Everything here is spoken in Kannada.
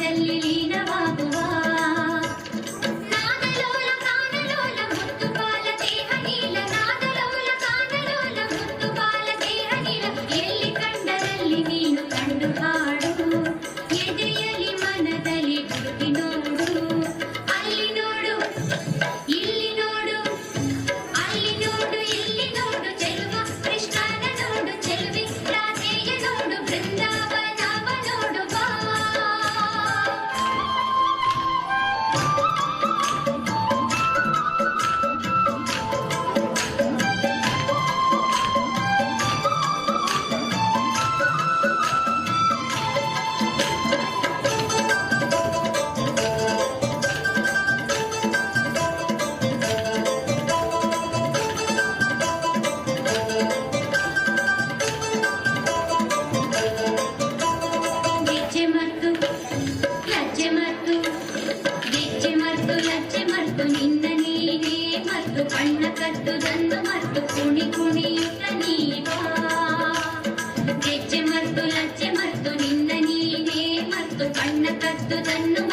ಗಾನದಲ್ಲಿ ಲೀನವಾಗುವ ನಾದಲೋಲ ಕಾನಲೋಲ ಮುತ್ತು ಬಾಲ ದೇಹ ನೀಲ ನಾದಲೋಲ ಕಾನಲೋಲ ಮುತ್ತು ಬಾಲ ದೇಹ ನೀಲ ಎಲ್ಲಿ ಕಂಡರಲ್ಲಿ ನೀನು ಕಂಡು ಹಾಡು ಎದೆಯಲ್ಲಿ ಮನದಲ್ಲಿ ಗುರುತಿ ನೋಡು ಅಲ್ಲಿ ನೋಡು ಇಲ್ಲಿ ನೋಡು ಅಲ್ಲಿ ನೋಡು ಇಲ್ಲಿ ನೋಡು ಚೆಲುವ ಕೃಷ್ಣನ ನೋಡು ಚೆಲುವೆ ರಾಧೆಯ ನೋಡು ಬೃಂದಾವನವ ನೋಡು ಬಾ ಲಜ್ಜೆ ಮರ್ತು ನಿನ್ನ ನೀನೇ ಮರ್ತು ಕಣ್ಣ ಕಟ್ಟುದನ್ನು ಮರ್ತು ಕುಣಿ ಕುಣಿಯುತ್ತ ನೀವಾ ಲಜ್ಜೆ ಮರ್ತು ನಿನ್ನ ನೀನೇ ಮರ್ತು ಕಣ್ಣ ಕಟ್ಟುದನ್ನು